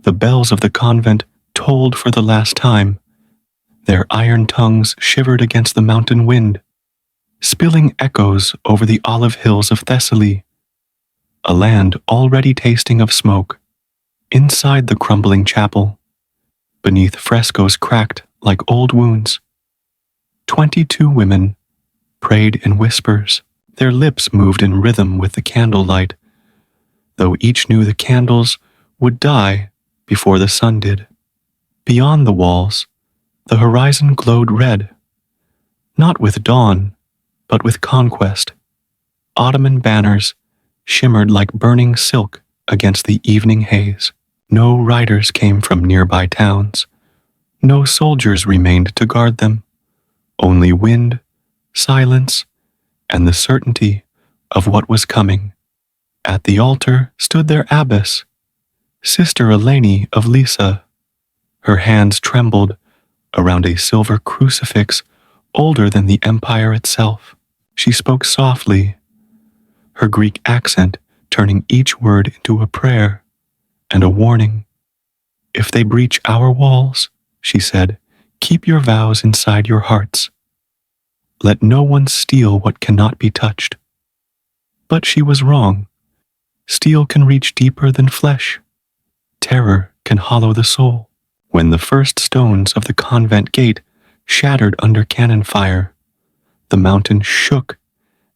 The bells of the convent tolled for the last time. Their iron tongues shivered against the mountain wind, spilling echoes over the olive hills of Thessaly, a land already tasting of smoke. Inside the crumbling chapel, beneath frescoes cracked like old wounds, 22 women prayed in whispers. Their lips moved in rhythm with the candlelight, though each knew the candles would die before the sun did. Beyond the walls, the horizon glowed red, not with dawn, but with conquest. Ottoman banners shimmered like burning silk against the evening haze. No riders came from nearby towns. No soldiers remained to guard them. Only wind, silence, and the certainty of what was coming. At the altar stood their abbess, Sister Eleni of Lisa. Her hands trembled around a silver crucifix older than the empire itself. She spoke softly, her Greek accent turning each word into a prayer and a warning. If they breach our walls, she said, keep your vows inside your hearts. Let no one steal what cannot be touched. But she was wrong. Steel can reach deeper than flesh. Terror can hollow the soul. When the first stones of the convent gate shattered under cannon fire, the mountain shook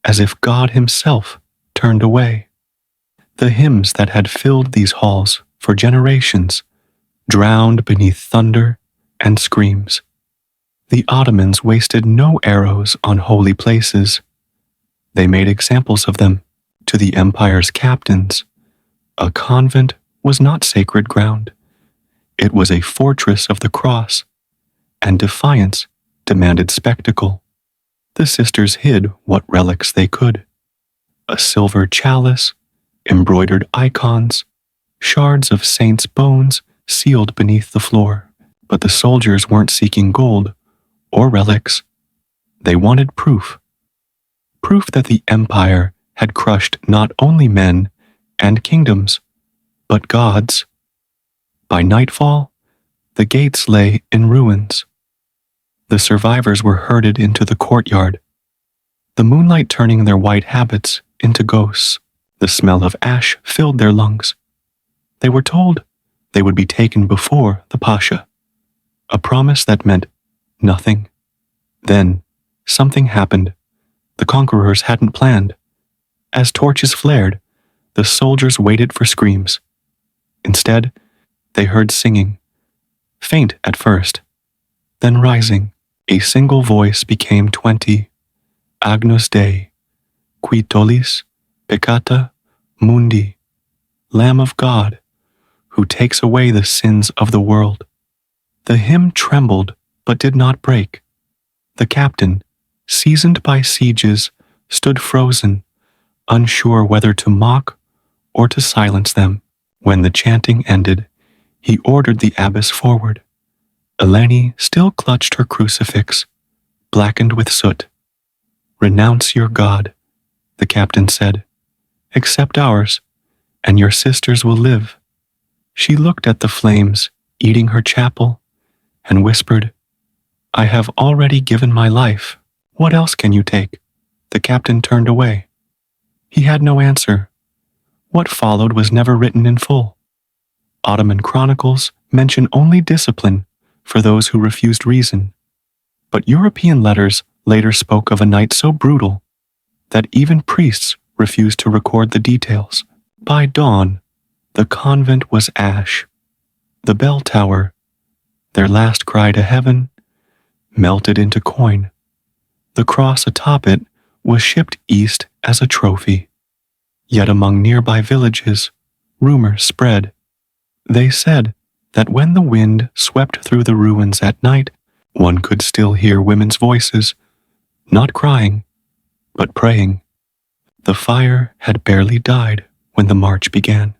as if God himself turned away. The hymns that had filled these halls for generations drowned beneath thunder and screams. The Ottomans wasted no arrows on holy places. They made examples of them to the empire's captains. A convent was not sacred ground. It was a fortress of the cross, and defiance demanded spectacle. The sisters hid what relics they could. A silver chalice, embroidered icons, shards of saints' bones sealed beneath the floor. But the soldiers weren't seeking gold or relics. They wanted proof. Proof that the empire had crushed not only men and kingdoms, but gods. By nightfall, the gates lay in ruins. The survivors were herded into the courtyard, the moonlight turning their white habits into ghosts. The smell of ash filled their lungs. They were told they would be taken before the Pasha, a promise that meant nothing. Then, something happened the conquerors hadn't planned. As torches flared, the soldiers waited for screams. Instead, they heard singing, faint at first, then rising. A single voice became 20. Agnus Dei, qui tollis peccata mundi, Lamb of God, who takes away the sins of the world. The hymn trembled but did not break. The captain, seasoned by sieges, stood frozen, unsure whether to mock or to silence them. When the chanting ended, he ordered the abbess forward. Eleni still clutched her crucifix, blackened with soot. Renounce your God, the captain said. Accept ours, and your sisters will live. She looked at the flames, eating her chapel, and whispered, I have already given my life. What else can you take? The captain turned away. He had no answer. What followed was never written in full. Ottoman chronicles mention only discipline for those who refused reason. But European letters later spoke of a night so brutal that even priests refused to record the details. By dawn, the convent was ash. The bell tower, their last cry to heaven, melted into coin. The cross atop it was shipped east as a trophy. Yet among nearby villages, rumors spread. They said that when the wind swept through the ruins at night, one could still hear women's voices, not crying, but praying. The fire had barely died when the march began.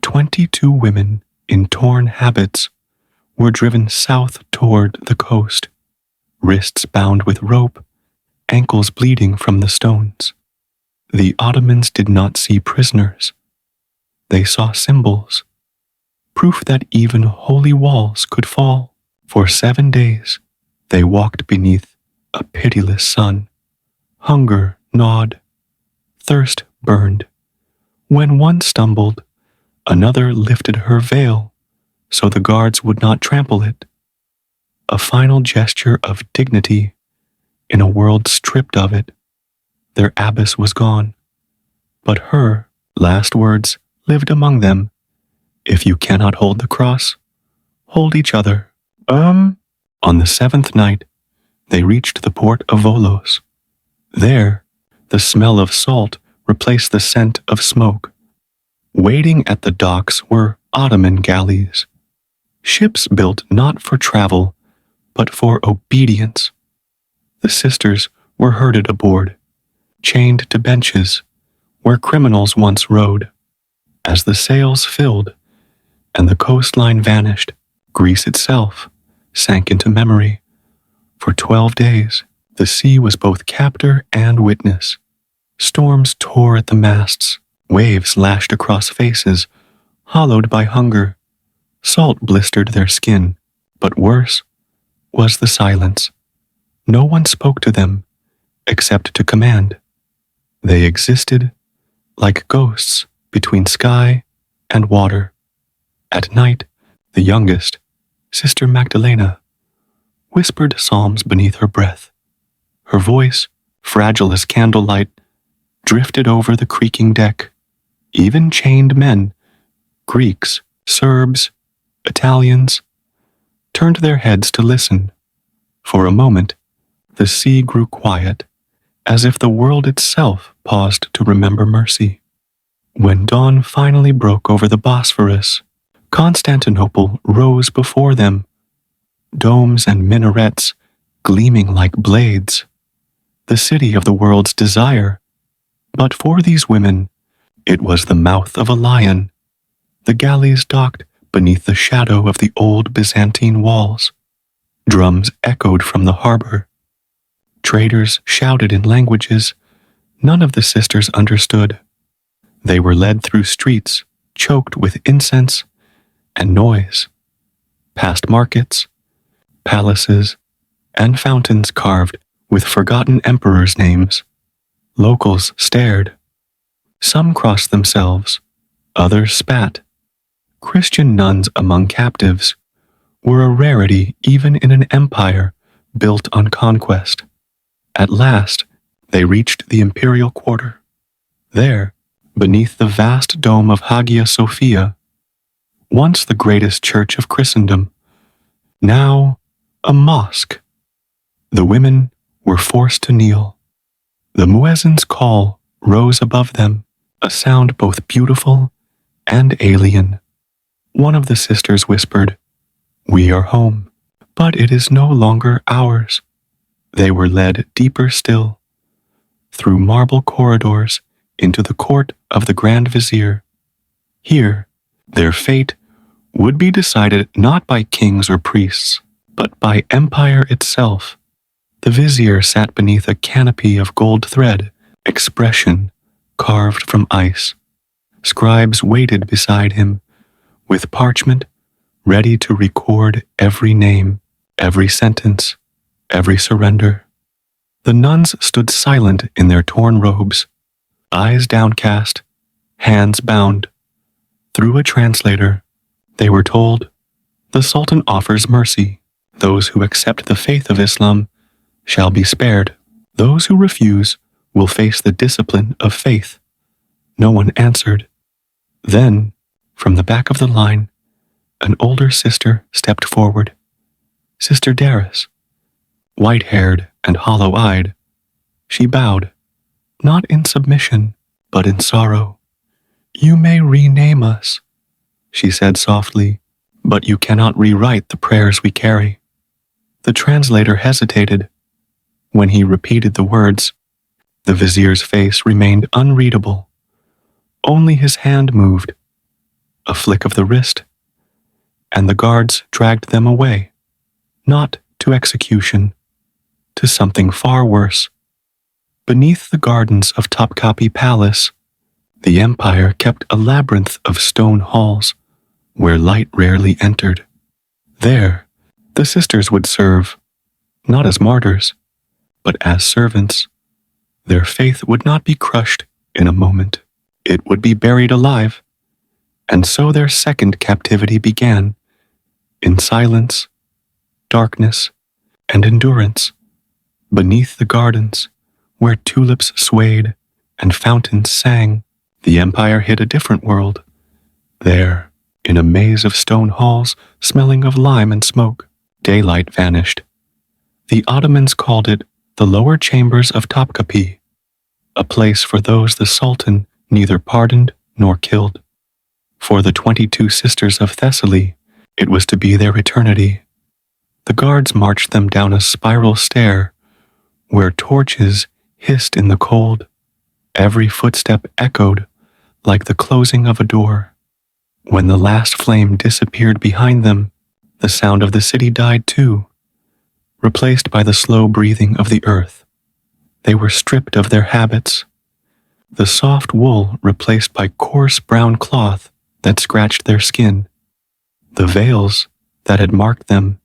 22 women in torn habits were driven south toward the coast, wrists bound with rope, ankles bleeding from the stones. The Ottomans did not see prisoners. They saw symbols, proof that even holy walls could fall. For 7 days they walked beneath a pitiless sun. Hunger gnawed, thirst burned. When one stumbled, another lifted her veil so the guards would not trample it. A final gesture of dignity in a world stripped of it. Their abbess was gone, but her last words lived among them. If you cannot hold the cross, hold each other. On the 7th night, they reached the port of Volos. There, the smell of salt replaced the scent of smoke. Waiting at the docks were Ottoman galleys, ships built not for travel, but for obedience. The sisters were herded aboard, chained to benches where criminals once rode. As the sails filled and the coastline vanished, Greece itself sank into memory. For 12 days, the sea was both captor and witness. Storms tore at the masts, waves lashed across faces, hollowed by hunger. Salt blistered their skin, but worse was the silence. No one spoke to them, except to command. They existed like ghosts between sky and water. At night, the youngest, Sister Magdalena, whispered psalms beneath her breath. Her voice, fragile as candlelight, drifted over the creaking deck. Even chained men, Greeks, Serbs, Italians, turned their heads to listen. For a moment, the sea grew quiet, as if the world itself paused to remember mercy. When dawn finally broke over the Bosphorus, Constantinople rose before them, domes and minarets gleaming like blades, the city of the world's desire. But for these women, it was the mouth of a lion. The galleys docked beneath the shadow of the old Byzantine walls. Drums echoed from the harbor. Traders shouted in languages none of the sisters understood. They were led through streets choked with incense and noise, past markets, palaces, and fountains carved with forgotten emperors' names. Locals stared. Some crossed themselves, others spat. Christian nuns among captives were a rarity even in an empire built on conquest. At last, they reached the imperial quarter. There, beneath the vast dome of Hagia Sophia, once the greatest church of Christendom, now a mosque. The women were forced to kneel. The muezzin's call rose above them, a sound both beautiful and alien. One of the sisters whispered, "We are home," but it is no longer ours. They were led deeper still, through marble corridors into the court of the Grand Vizier. Here, their fate would be decided not by kings or priests, but by empire itself. The vizier sat beneath a canopy of gold thread, expression carved from ice. Scribes waited beside him, with parchment ready to record every name, every sentence, every surrender. The nuns stood silent in their torn robes, eyes downcast, hands bound. Through a translator, they were told, "The Sultan offers mercy. Those who accept the faith of Islam shall be spared. Those who refuse will face the discipline of faith." No one answered. Then, from the back of the line, an older sister stepped forward. Sister Darius, white-haired and hollow-eyed. She bowed, not in submission, but in sorrow. "You may rename us," she said softly, "but you cannot rewrite the prayers we carry." The translator hesitated. When he repeated the words, the vizier's face remained unreadable. Only his hand moved, a flick of the wrist, and the guards dragged them away, not to execution, to something far worse. Beneath the gardens of Topkapı Palace, the empire kept a labyrinth of stone halls, where light rarely entered. There, the sisters would serve, not as martyrs, but as servants. Their faith would not be crushed in a moment. It would be buried alive. And so their second captivity began, in silence, darkness, and endurance, beneath the gardens, where tulips swayed and fountains sang. The empire hid a different world. There, in a maze of stone halls smelling of lime and smoke, daylight vanished. The Ottomans called it the lower chambers of Topkapı, a place for those the Sultan neither pardoned nor killed. For the 22 sisters of Thessaly, it was to be their eternity. The guards marched them down a spiral stair, where torches hissed in the cold. Every footstep echoed like the closing of a door. When the last flame disappeared behind them, the sound of the city died too, replaced by the slow breathing of the earth. They were stripped of their habits, the soft wool replaced by coarse brown cloth that scratched their skin. The veils that had marked them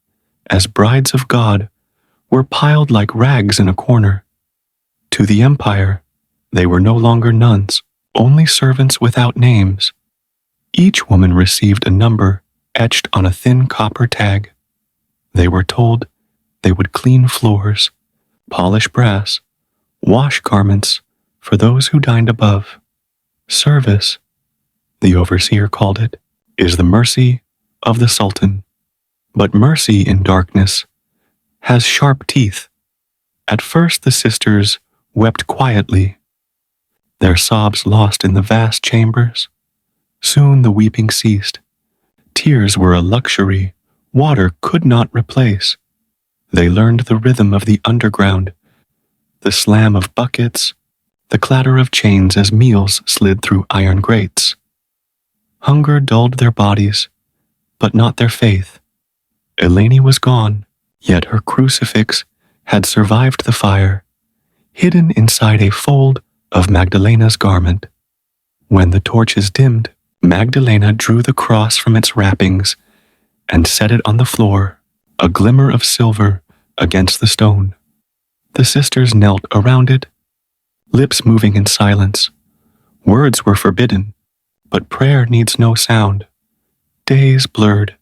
as brides of God were piled like rags in a corner. To the empire, they were no longer nuns, only servants without names. Each woman received a number etched on a thin copper tag. They were told they would clean floors, polish brass, wash garments for those who dined above. Service, the overseer called it, is the mercy of the Sultan. But mercy in darkness has sharp teeth. At first the sisters wept quietly, their sobs lost in the vast chambers. Soon the weeping ceased. Tears were a luxury water could not replace. They learned the rhythm of the underground, the slam of buckets, the clatter of chains as meals slid through iron grates. Hunger dulled their bodies, but not their faith. Eleni was gone, yet her crucifix had survived the fire, hidden inside a fold of Magdalena's garment. When the torches dimmed, Magdalena drew the cross from its wrappings and set it on the floor, a glimmer of silver against the stone. The sisters knelt around it, lips moving in silence. Words were forbidden, but prayer needs no sound. Days blurred.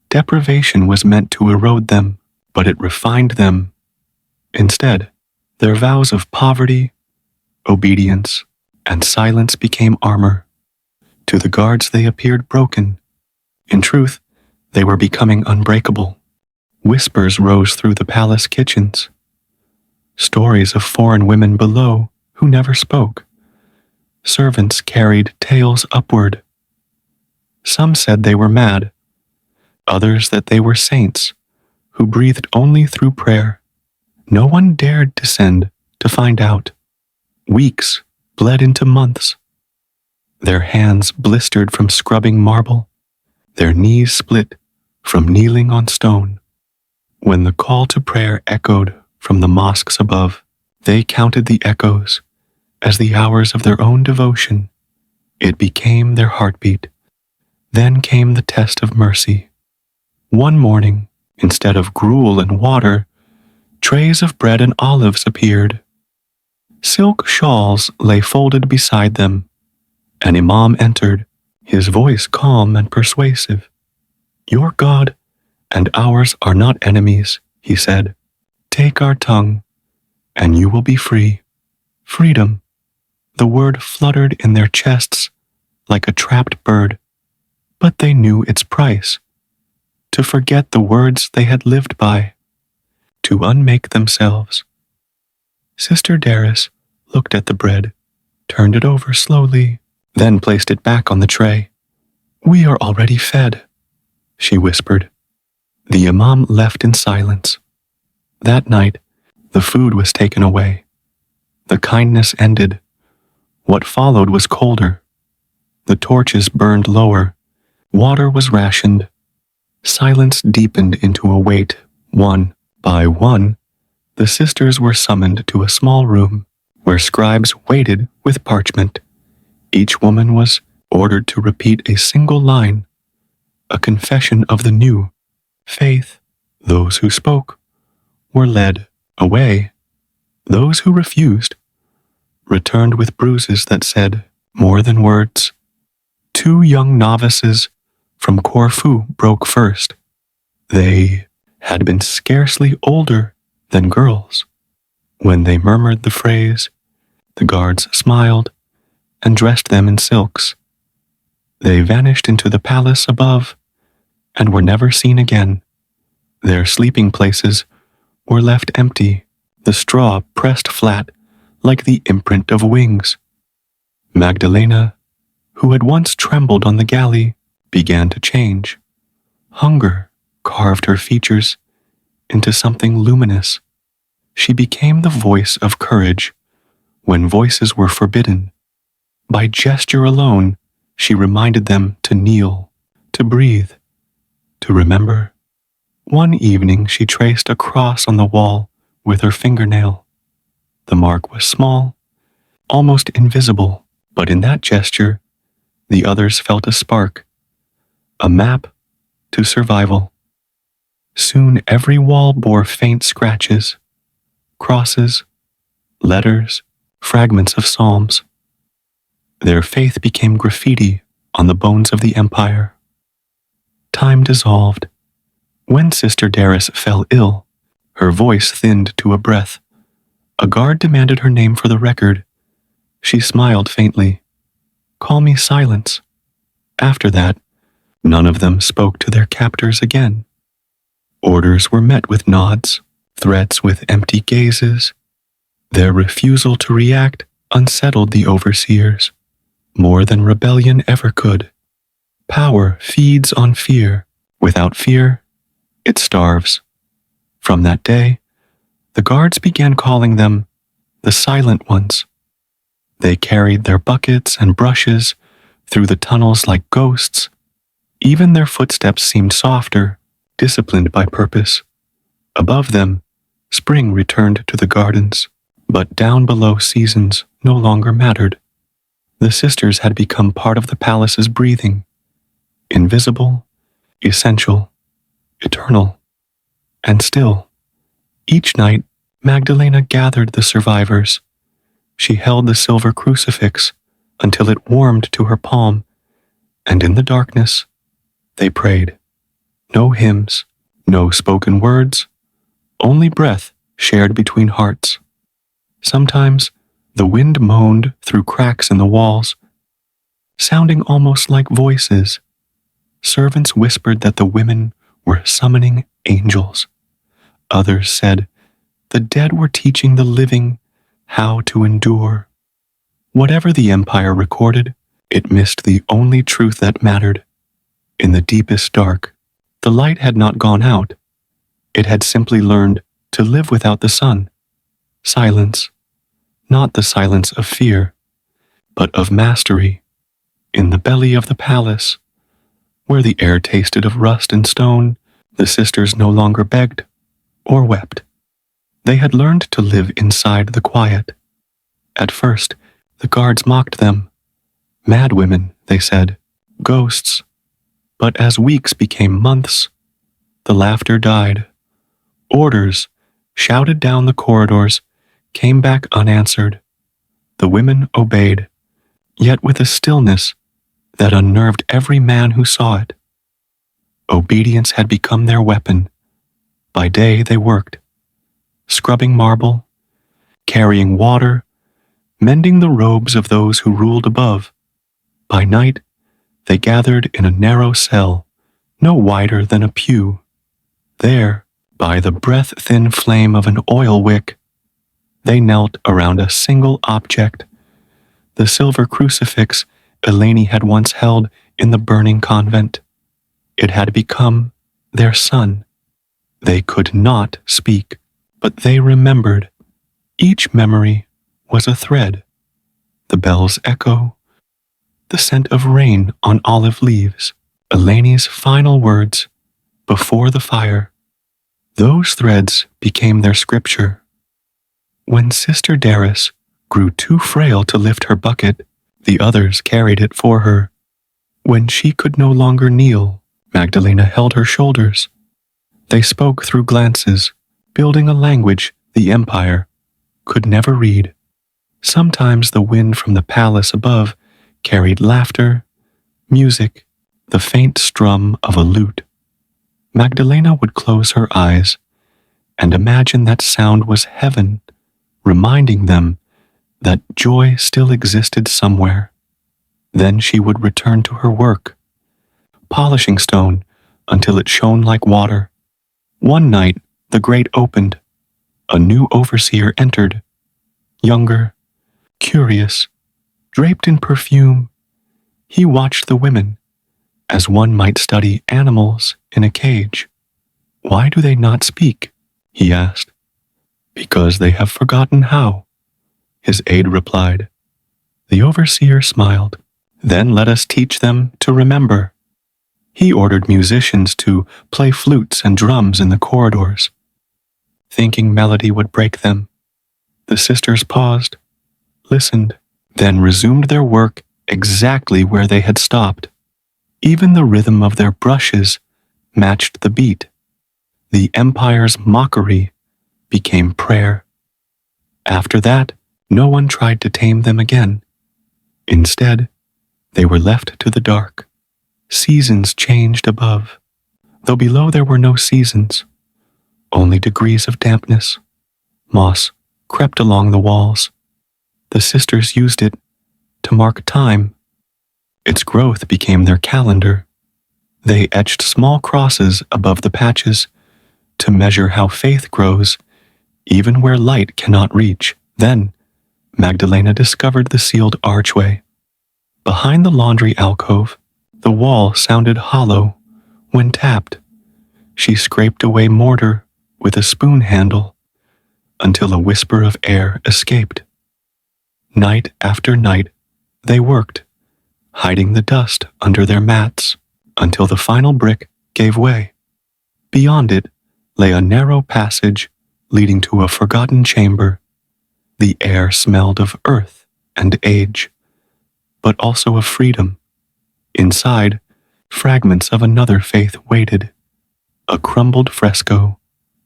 Deprivation was meant to erode them, but it refined them. Instead, their vows of poverty, obedience, and silence became armor. To the guards they appeared broken. In truth, they were becoming unbreakable. Whispers rose through the palace kitchens. Stories of foreign women below who never spoke. Servants carried tales upward. Some said they were mad, others that they were saints who breathed only through prayer. No one dared descend to find out. Weeks bled into months. Their hands blistered from scrubbing marble, their knees split from kneeling on stone. When the call to prayer echoed from the mosques above, they counted the echoes as the hours of their own devotion. It became their heartbeat. Then came the test of mercy. One morning, instead of gruel and water, trays of bread and olives appeared. Silk shawls lay folded beside them. An imam entered, his voice calm and persuasive. "Your God and ours are not enemies," he said. "Take our tongue, and you will be free." Freedom. The word fluttered in their chests like a trapped bird, but they knew its price. To forget the words they had lived by, to unmake themselves. Sister Darius looked at the bread, turned it over slowly, then placed it back on the tray. "We are already fed," she whispered. The imam left in silence. That night, the food was taken away. The kindness ended. What followed was colder. The torches burned lower. Water was rationed. Silence deepened into a weight. One by one, the sisters were summoned to a small room where scribes waited with parchment. Each woman was ordered to repeat a single line confession of the new faith. Those who spoke were led away. Those who refused returned with bruises that said more than words. 2 young novices from Corfu broke first. They had been scarcely older than girls. When they murmured the phrase, the guards smiled and dressed them in silks. They vanished into the palace above and were never seen again. Their sleeping places were left empty, the straw pressed flat like the imprint of wings. Magdalena, who had once trembled on the galley, began to change. Hunger carved her features into something luminous. She became the voice of courage when voices were forbidden. By gesture alone, she reminded them to kneel, to breathe, to remember. One evening she traced a cross on the wall with her fingernail. The mark was small, almost invisible, but in that gesture, the others felt a spark, a map to survival. Soon every wall bore faint scratches, crosses, letters, fragments of psalms. Their faith became graffiti on the bones of the empire. Time dissolved. When Sister Darys fell ill, her voice thinned to a breath. A guard demanded her name for the record. She smiled faintly. "Call me Silence." After that, none of them spoke to their captors again. Orders were met with nods, threats with empty gazes. Their refusal to react unsettled the overseers, more than rebellion ever could. Power feeds on fear. Without fear, it starves. From that day, the guards began calling them the Silent Ones. They carried their buckets and brushes through the tunnels like ghosts. Even their footsteps seemed softer, disciplined by purpose. Above them, spring returned to the gardens, but down below seasons no longer mattered. The sisters had become part of the palace's breathing, invisible, essential, eternal. And still, each night, Magdalena gathered the survivors. She held the silver crucifix until it warmed to her palm, and in the darkness, they prayed. No hymns, no spoken words, only breath shared between hearts. Sometimes the wind moaned through cracks in the walls, sounding almost like voices. Servants whispered that the women were summoning angels. Others said the dead were teaching the living how to endure. Whatever the empire recorded, it missed the only truth that mattered. In the deepest dark, the light had not gone out. It had simply learned to live without the sun. Silence, not the silence of fear, but of mastery. In the belly of the palace, where the air tasted of rust and stone, the sisters no longer begged or wept. They had learned to live inside the quiet. At first, the guards mocked them. Mad women, they said, ghosts. But as weeks became months, the laughter died. Orders, shouted down the corridors, came back unanswered. The women obeyed, yet with a stillness that unnerved every man who saw it. Obedience had become their weapon. By day they worked, scrubbing marble, carrying water, mending the robes of those who ruled above. By night, they gathered in a narrow cell, no wider than a pew. There, by the breath-thin flame of an oil wick, they knelt around a single object, the silver crucifix Eleni had once held in the burning convent. It had become their sun. They could not speak, but they remembered. Each memory was a thread. The bell's echo, the scent of rain on olive leaves, Eleni's final words before the fire. Those threads became their scripture. When Sister Darys grew too frail to lift her bucket, the others carried it for her. When she could no longer kneel, Magdalena held her shoulders. They spoke through glances, building a language the empire could never read. Sometimes the wind from the palace above carried laughter, music, the faint strum of a lute. Magdalena would close her eyes and imagine that sound was heaven, reminding them that joy still existed somewhere. Then she would return to her work, polishing stone until it shone like water. One night, the grate opened. A new overseer entered, younger, curious, draped in perfume. He watched the women, as one might study animals in a cage. "Why do they not speak?" he asked. "Because they have forgotten how," his aide replied. The overseer smiled. "Then let us teach them to remember." He ordered musicians to play flutes and drums in the corridors, thinking melody would break them. The sisters paused, listened, then resumed their work exactly where they had stopped. Even the rhythm of their brushes matched the beat. The empire's mockery became prayer. After that, no one tried to tame them again. Instead, they were left to the dark. Seasons changed above, though below there were no seasons, only degrees of dampness. Moss crept along the walls. The sisters used it to mark time. Its growth became their calendar. They etched small crosses above the patches to measure how faith grows, even where light cannot reach. Then, Magdalena discovered the sealed archway. Behind the laundry alcove, the wall sounded hollow when tapped. She scraped away mortar with a spoon handle until a whisper of air escaped. Night after night, they worked, hiding the dust under their mats until the final brick gave way. Beyond it lay a narrow passage leading to a forgotten chamber. The air smelled of earth and age, but also of freedom. Inside, fragments of another faith waited. A crumbled fresco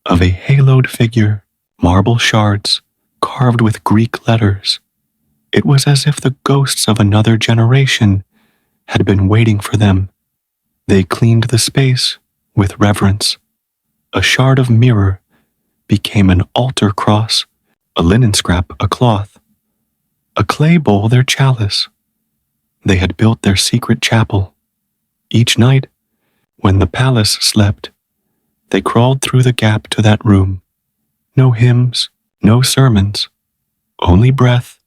of a haloed figure, marble shards carved with Greek letters. It was as if the ghosts of another generation had been waiting for them. They cleaned the space with reverence. A shard of mirror became an altar cross, a linen scrap a cloth, a clay bowl their chalice. They had built their secret chapel. Each night, when the palace slept, they crawled through the gap to that room. No hymns, no sermons, only breath,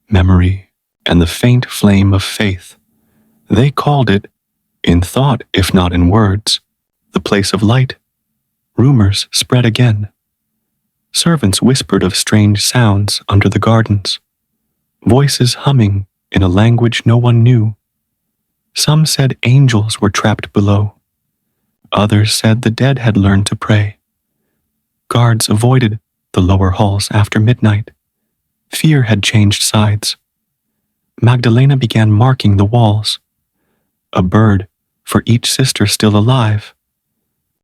memory, and the faint flame of faith. They called it, in thought if not in words, the place of light. Rumors spread again. Servants whispered of strange sounds under the gardens, voices humming in a language no one knew. Some said angels were trapped below. Others said the dead had learned to pray. Guards avoided the lower halls after midnight. Fear had changed sides. Magdalena began marking the walls. A bird for each sister still alive.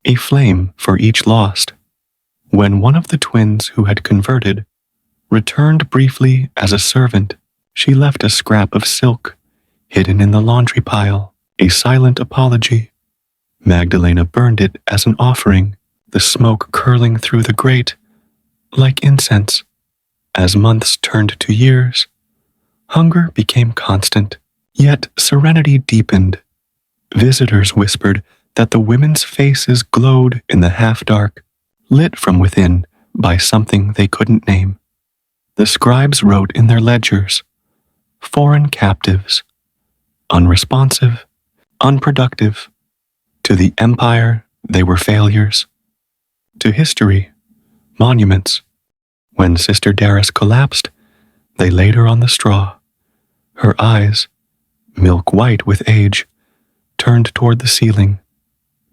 A flame for each lost. When one of the twins who had converted returned briefly as a servant, she left a scrap of silk hidden in the laundry pile, a silent apology. Magdalena burned it as an offering, the smoke curling through the grate like incense. As months turned to years, hunger became constant, yet serenity deepened. Visitors whispered that the women's faces glowed in the half-dark, lit from within by something they couldn't name. The scribes wrote in their ledgers, "Foreign captives, unresponsive, unproductive. To the empire, they were failures. To history, monuments. When Sister Darius collapsed, they laid her on the straw. Her eyes, milk white with age, turned toward the ceiling.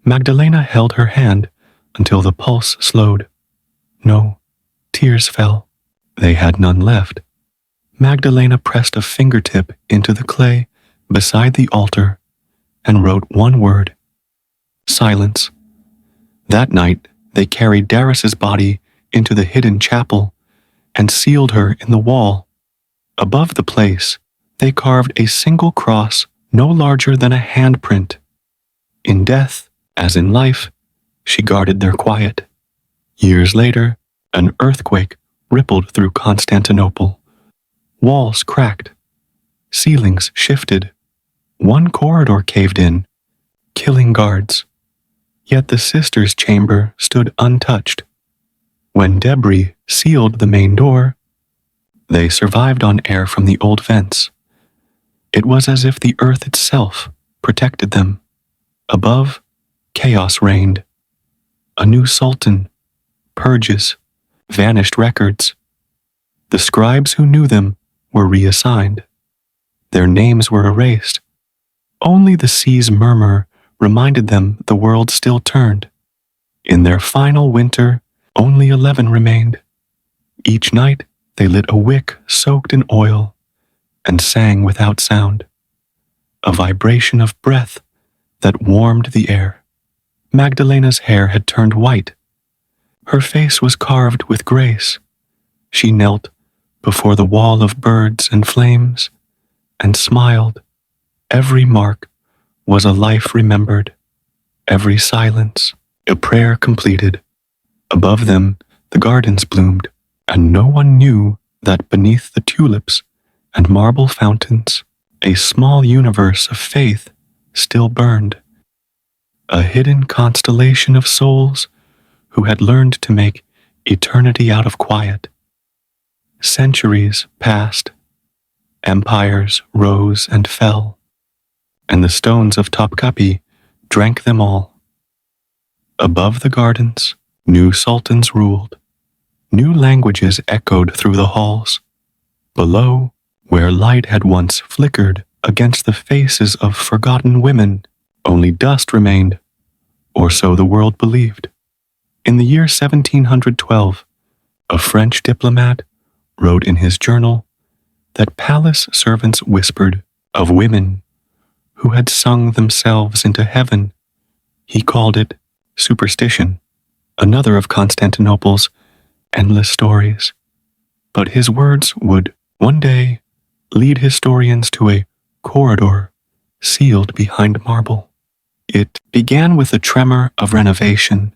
Magdalena held her hand until the pulse slowed. No, tears fell. They had none left. Magdalena pressed a fingertip into the clay beside the altar and wrote one word, silence. That night, they carried Darius's body into the hidden chapel and sealed her in the wall. Above the place, they carved a single cross no larger than a handprint. In death, as in life, she guarded their quiet. Years later, an earthquake rippled through Constantinople. Walls cracked. Ceilings shifted. One corridor caved in, killing guards. Yet the sisters' chamber stood untouched. When debris sealed the main door, they survived on air from the old vents. It was as if the earth itself protected them. Above, chaos reigned. A new sultan, purges, vanished records. The scribes who knew them were reassigned. Their names were erased. Only the sea's murmur reminded them the world still turned. In their final winter, only 11 remained. Each night, they lit a wick soaked in oil and sang without sound, a vibration of breath that warmed the air. Magdalena's hair had turned white. Her face was carved with grace. She knelt before the wall of birds and flames and smiled. Every mark was a life remembered, every silence a prayer completed. Above them, the gardens bloomed, and no one knew that beneath the tulips and marble fountains, a small universe of faith still burned, a hidden constellation of souls who had learned to make eternity out of quiet. Centuries passed, empires rose and fell, and the stones of Topkapı drank them all. Above the gardens, new sultans ruled. New languages echoed through the halls. Below, where light had once flickered against the faces of forgotten women, only dust remained, or so the world believed. In the year 1712, a French diplomat wrote in his journal that palace servants whispered of women who had sung themselves into heaven. He called it superstition, another of Constantinople's endless stories. But his words would, one day, lead historians to a corridor sealed behind marble. It began with a tremor of renovation.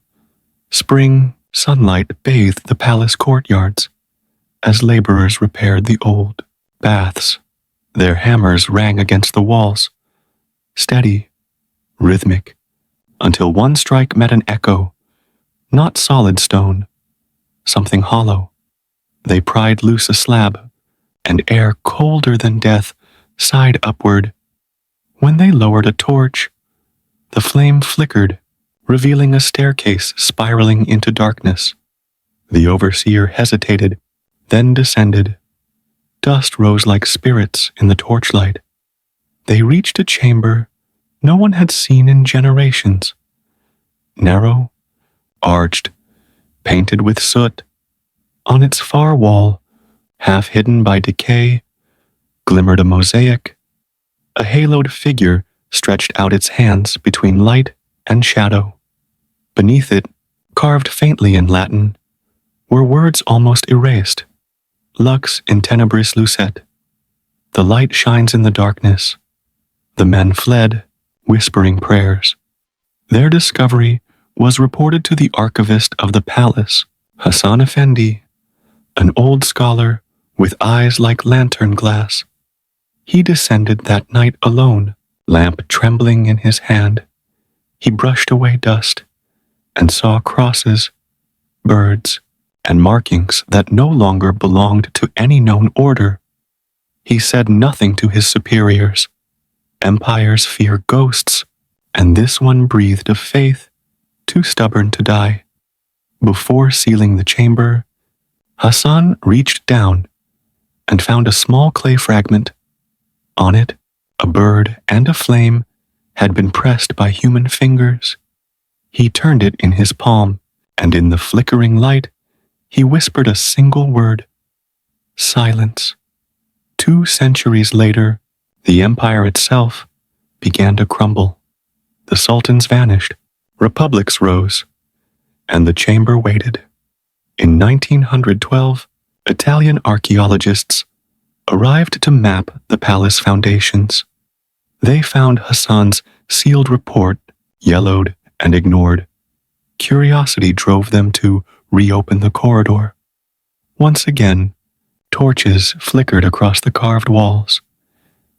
Spring sunlight bathed the palace courtyards as laborers repaired the old baths. Their hammers rang against the walls, steady, rhythmic, until one strike met an echo, not solid stone, something hollow. They pried loose a slab, and air colder than death sighed upward. When they lowered a torch, the flame flickered, revealing a staircase spiraling into darkness. The overseer hesitated, then descended. Dust rose like spirits in the torchlight. They reached a chamber no one had seen in generations. Narrow, arched, painted with soot. On its far wall, half hidden by decay, glimmered a mosaic. A haloed figure stretched out its hands between light and shadow. Beneath it, carved faintly in Latin, were words almost erased. Lux in tenebris lucet. The light shines in the darkness. The men fled, whispering prayers. Their discovery was reported to the archivist of the palace, Hasan Effendi, an old scholar with eyes like lantern glass. He descended that night alone, lamp trembling in his hand. He brushed away dust and saw crosses, birds, and markings that no longer belonged to any known order. He said nothing to his superiors. Empires fear ghosts, and this one breathed of faith, too stubborn to die. Before sealing the chamber, Hassan reached down and found a small clay fragment. On it, a bird and a flame had been pressed by human fingers. He turned it in his palm, and in the flickering light, he whispered a single word: silence. 2 centuries later, the empire itself began to crumble. The sultans vanished, Republics rose, and the chamber waited. In 1912, Italian archaeologists arrived to map the palace foundations. They found Hassan's sealed report, yellowed and ignored. Curiosity drove them to reopen the corridor. Once again, torches flickered across the carved walls.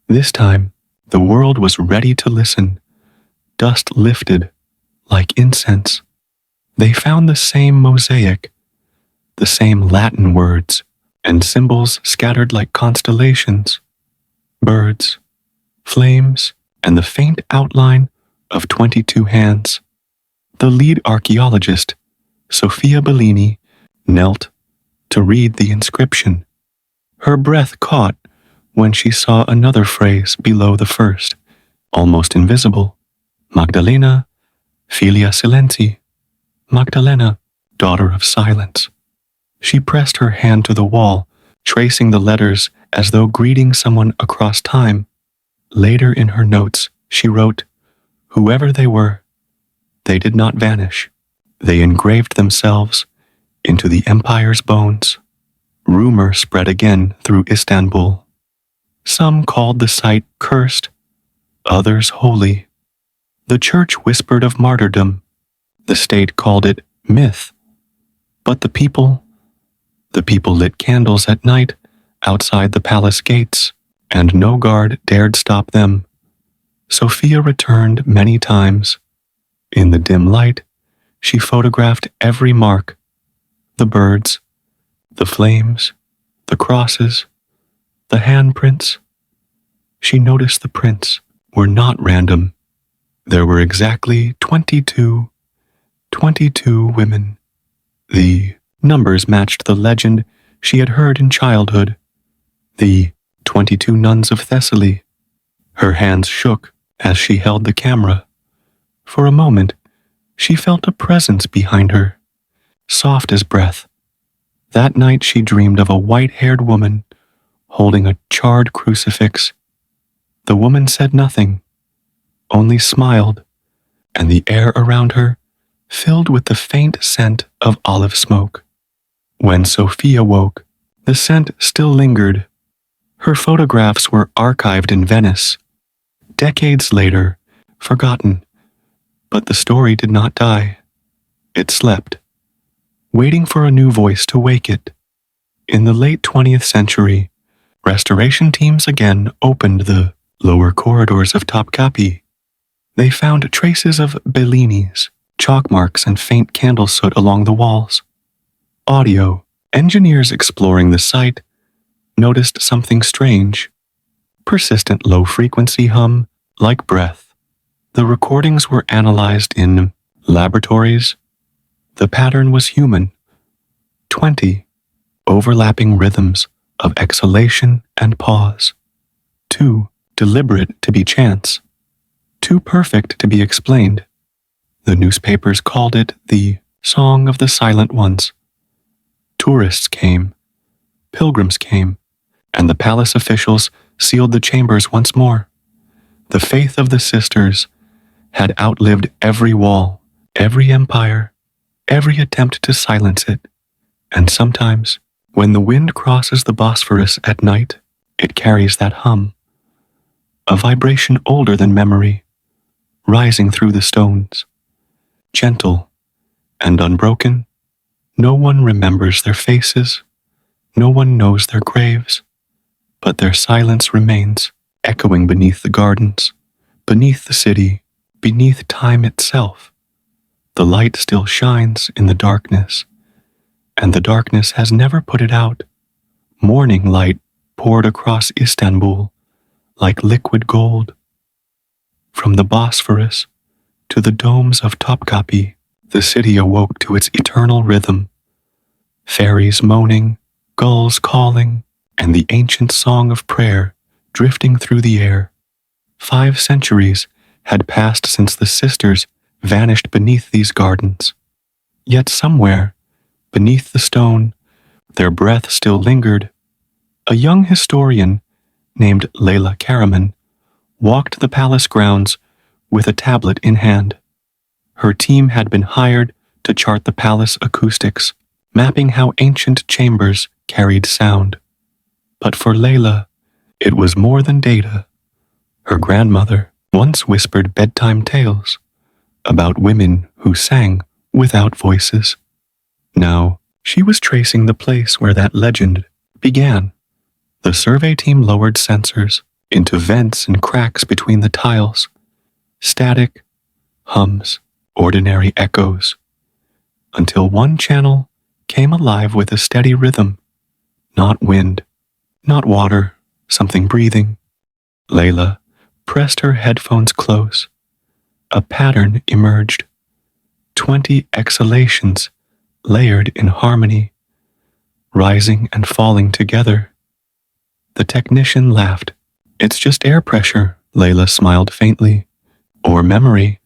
This time, the world was ready to listen. Dust lifted like incense. They found the same mosaic, the same Latin words and symbols scattered like constellations, birds, flames, and the faint outline of 22 hands. The lead archaeologist, Sofia Bellini, knelt to read the inscription. Her breath caught when she saw another phrase below the first, almost invisible. Magdalena, filia silentii. Magdalena, daughter of silence. She pressed her hand to the wall, tracing the letters as though greeting someone across time. Later in her notes, she wrote, "Whoever they were, they did not vanish. They engraved themselves into the empire's bones." Rumor spread again through Istanbul. Some called the site cursed, others holy. The church whispered of martyrdom. The state called it myth. But the people lit candles at night outside the palace gates, and no guard dared stop them. Sophia returned many times. In the dim light, she photographed every mark, the birds, the flames, the crosses, the handprints. She noticed the prints were not random. There were exactly 22 women. The numbers matched the legend she had heard in childhood. The 22 nuns of Thessaly. Her hands shook as she held the camera. For a moment, she felt a presence behind her, soft as breath. That night she dreamed of a white-haired woman holding a charred crucifix. The woman said nothing, only smiled, and the air around her filled with the faint scent of olive smoke. When Sophia woke, the scent still lingered. Her photographs were archived in Venice. Decades later, forgotten, but the story did not die. It slept, waiting for a new voice to wake it. In the late 20th century, restoration teams again opened the lower corridors of Topkapı. They found traces of Bellinis, chalk marks, and faint candle soot along the walls. Audio. Engineers exploring the site noticed something strange. Persistent low-frequency hum, like breath. The recordings were analyzed in laboratories. The pattern was human. 20 overlapping rhythms of exhalation and pause. Too deliberate to be chance. Too perfect to be explained. The newspapers called it the Song of the Silent Ones. Tourists came, pilgrims came, and the palace officials sealed the chambers once more. The faith of the sisters had outlived every wall, every empire, every attempt to silence it. And sometimes, when the wind crosses the Bosphorus at night, it carries that hum, a vibration older than memory, rising through the stones. Gentle and unbroken, no one remembers their faces, no one knows their graves, but their silence remains, echoing beneath the gardens, beneath the city, beneath time itself. The light still shines in the darkness, and the darkness has never put it out. Morning light poured across Istanbul like liquid gold. From the Bosphorus to the domes of Topkapı, the city awoke to its eternal rhythm. Fairies moaning, gulls calling, and the ancient song of prayer drifting through the air. 5 centuries had passed since the sisters vanished beneath these gardens. Yet somewhere, beneath the stone, their breath still lingered. A young historian named Leyla Karaman walked the palace grounds with a tablet in hand. Her team had been hired to chart the palace acoustics, mapping how ancient chambers carried sound. But for Layla, it was more than data. Her grandmother once whispered bedtime tales about women who sang without voices. Now, she was tracing the place where that legend began. The survey team lowered sensors into vents and cracks between the tiles. Static, hums, ordinary echoes, until one channel came alive with a steady rhythm. Not wind, not water, something breathing. Layla pressed her headphones close. A pattern emerged. 20 exhalations layered in harmony, rising and falling together. The technician laughed. "It's just air pressure," Layla smiled faintly. "Or memory."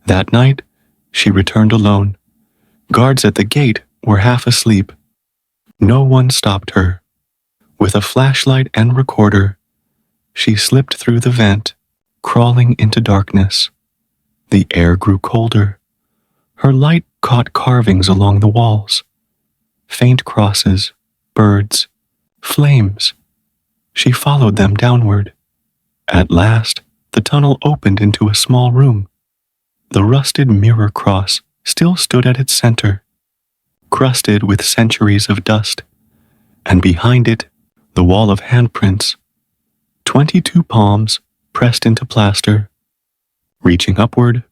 That night, she returned alone. Guards at the gate were half asleep. No one stopped her. With a flashlight and recorder, she slipped through the vent, crawling into darkness. The air grew colder. Her light caught carvings along the walls. Faint crosses, birds, flames. She followed them downward. At last, the tunnel opened into a small room. The rusted mirror cross still stood at its center, crusted with centuries of dust, and behind it, the wall of handprints. 22 palms pressed into plaster. Reaching upward,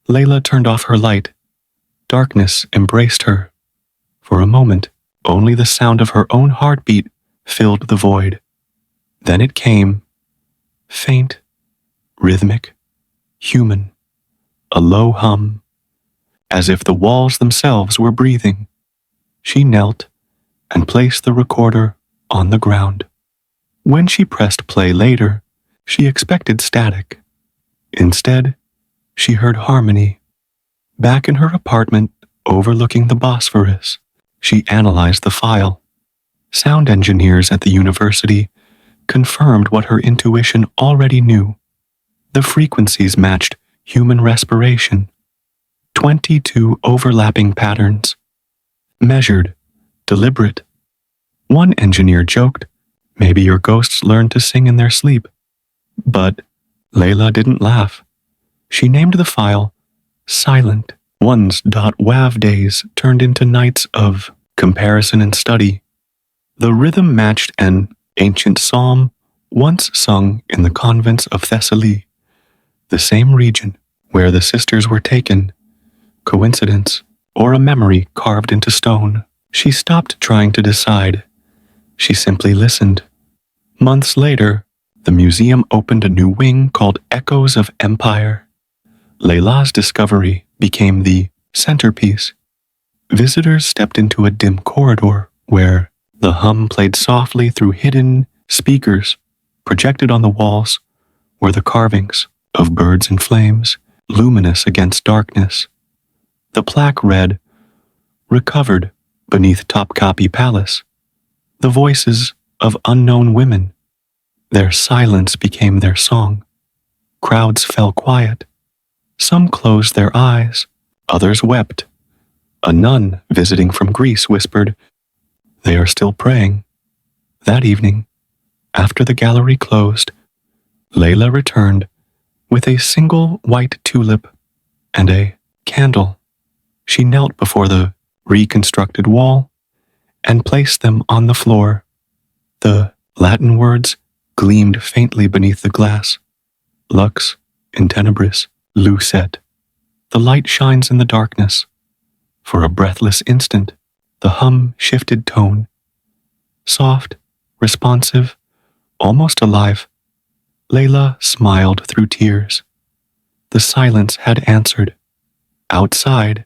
Layla turned off her light. Darkness embraced her. For a moment, only the sound of her own heartbeat filled the void. Then it came, faint, rhythmic, human, a low hum, as if the walls themselves were breathing. She knelt and placed the recorder on the ground. When she pressed play later, she expected static. Instead, she heard harmony. Back in her apartment, overlooking the Bosphorus, she analyzed the file. Sound engineers at the university confirmed what her intuition already knew. The frequencies matched human respiration. 22 overlapping patterns. Measured, deliberate. One engineer joked, "Maybe your ghosts learn to sing in their sleep." But Layla didn't laugh. She named the file Silent Ones.wav days turned into nights of comparison and study. The rhythm matched an ancient psalm once sung in the convents of Thessaly, the same region where the sisters were taken. Coincidence, or a memory carved into stone? She stopped trying to decide. She simply listened. Months later, the museum opened a new wing called Echoes of Empire. Layla's discovery became the centerpiece. Visitors stepped into a dim corridor where the hum played softly through hidden speakers. Projected on the walls were the carvings of birds and flames, luminous against darkness. The plaque read, "Recovered beneath Topkapı Palace." The voices of unknown women. Their silence became their song. Crowds fell quiet. Some closed their eyes, others wept. A nun visiting from Greece whispered, "They are still praying." That evening, after the gallery closed, Layla returned with a single white tulip and a candle. She knelt before the reconstructed wall and placed them on the floor. The Latin words gleamed faintly beneath the glass. Lux in tenebris lucet. The light shines in the darkness. For a breathless instant, the hum shifted tone. Soft, responsive, almost alive. Layla smiled through tears. The silence had answered. Outside,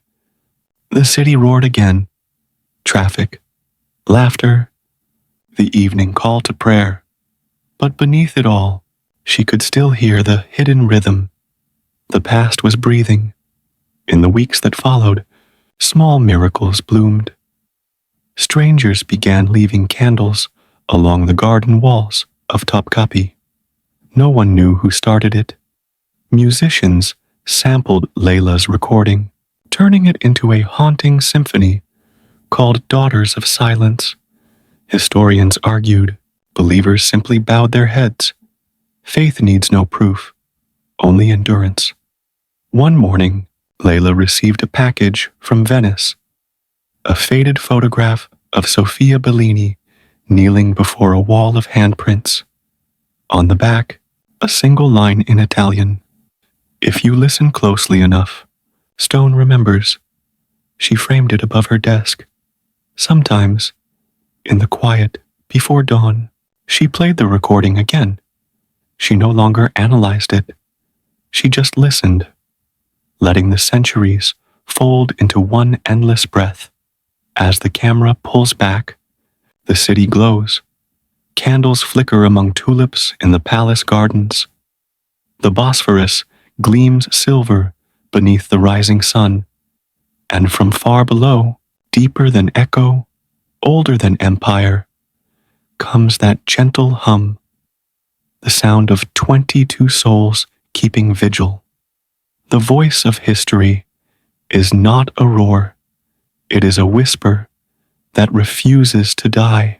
the city roared again. Traffic, laughter, the evening call to prayer. But beneath it all, she could still hear the hidden rhythm. The past was breathing. In the weeks that followed, small miracles bloomed. Strangers began leaving candles along the garden walls of Topkapı. No one knew who started it. Musicians sampled Layla's recording, turning it into a haunting symphony called Daughters of Silence. Historians argued believers simply bowed their heads. Faith needs no proof, only endurance. One morning, Layla received a package from Venice, a faded photograph of Sofia Bellini kneeling before a wall of handprints. On the back, a single line in Italian. If you listen closely enough, Stone remembers. She framed it above her desk. Sometimes, in the quiet before dawn, she played the recording again. She no longer analyzed it. She just listened, letting the centuries fold into one endless breath. As the camera pulls back, the city glows. Candles flicker among tulips in the palace gardens. The Bosphorus gleams silver beneath the rising sun. And from far below, deeper than echo, older than empire, comes that gentle hum, the sound of 22 souls keeping vigil. The voice of history is not a roar, it is a whisper that refuses to die.